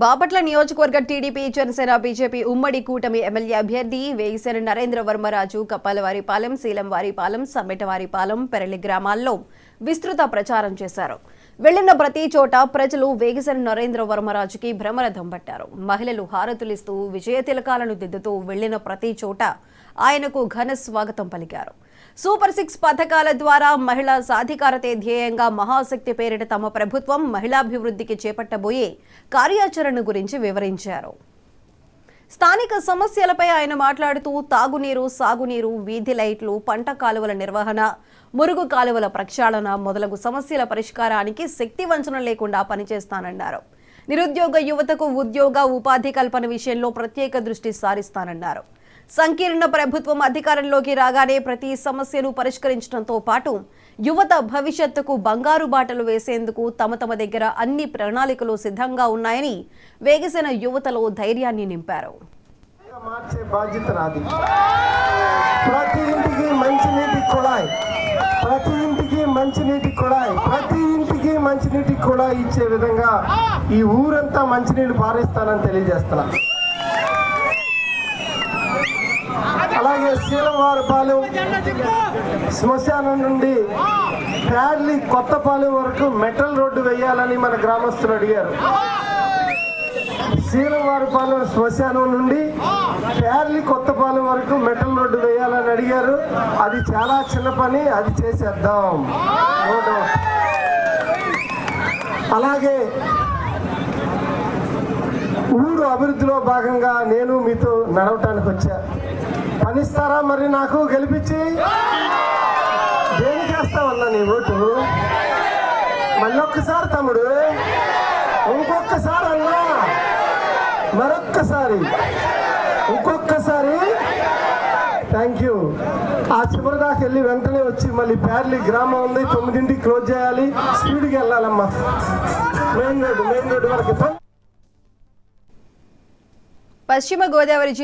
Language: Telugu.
బాపట్ల నియోజకవర్గ టీడీపీ జనసేన బీజేపీ ఉమ్మడి కూటమి ఎమ్మెల్యే అభ్యర్థి వేగిసేన నరేంద్ర వర్మరాజు కప్పలవారిపాలెం శీలంవారిపాలెం సమ్మెటవారిపాలెం పెరలి గ్రామాల్లో విస్తృత ప్రచారం చేశారు. వెళ్లిన ప్రతి చోట ప్రజలు వేగిసేన నరేంద్ర వర్మరాజుకి భ్రమరథం పట్టారు. మహిళలు హారతులిస్తూ విజయ తిలకాలను దిద్దుతూ వెళ్లిన ప్రతి చోట ఆయనకు ఘన స్వాగతం పలికారు. సూపర్ 6 పథకాల ద్వారా మహిళా సాధికారతే ధ్యేయంగా మహాశక్తి పేరిట తమ ప్రభుత్వం మహిళాభివృద్ధికి చేపట్టబోయే కార్యాచరణ గురించి వివరించారు. స్థానిక సమస్యలపై ఆయన మాట్లాడుతూ తాగునీరు, సాగునీరు, వీధి లైట్లు, పంట కాలువల నిర్వహణ, మురుగు కాలువల ప్రక్షాళన మొదలగు సమస్యల పరిష్కారానికి శక్తి వంచన లేకుండా పనిచేస్తానన్నారు. నిరుద్యోగ యువతకు ఉద్యోగ ఉపాధి కల్పన విషయంలో ప్రత్యేక దృష్టి సారిస్తానన్నారు. సంకీర్ణ ప్రభుత్వం అధికారంలోకి రాగానే ప్రతి సమస్యను పరిష్కరించడంతో పాటు యువత భవిష్యత్తుకు బంగారు బాటలు వేసేందుకు తమ దగ్గర అన్ని ప్రణాళికలు సిద్ధంగా ఉన్నాయని వేగిసేన యువతలో ధైర్యాన్ని నింపారు. ప్రతి ఇంటికి మంచినీటి కుళాయి ఇచ్చే విధంగా ఈ ఊరంతా మంచినీళ్ళు పారిస్తానని తెలియజేస్తున్నా. అలాగే శీలంవారిపాలెం శ్మశానం నుండి ప్యాడ్లీ కొత్తపాలెం వరకు మెటల్ రోడ్డు వేయాలని మన గ్రామస్తులు అడిగారు. శీలంవారిపాలెం శ్మశానం నుండి ప్యాడ్లీ కొత్తపాలెం వరకు మెటల్ రోడ్డు వేయాలని అడిగారు. అది చాలా చిన్న పని, అది చేసేద్దాం. అలాగే ఊరు అభివృద్ధిలో భాగంగా నేను మీతో నడవటానికి వచ్చా. పనిస్తారా మరి నాకు గెలిపించి? దేనికి వేస్తావన్నా నీ ఓటు? మళ్ళొక్కసారి తమ్ముడు, ఇంకొక్కసారి అన్నా, మరొక్కసారి, ఇంకొక్కసారి. Thank you. ఆ చివరి దాకా వెళ్ళి వెంటనే వచ్చి మళ్ళీ ప్యాడ్లీ గ్రామం ఉంది, 9ంటికి క్లోజ్ చేయాలి. స్పీడ్గా వెళ్ళాలమ్మా. మెయిన్ రోడ్డు వరకు. పశ్చిమ గోదావరి జిల్లా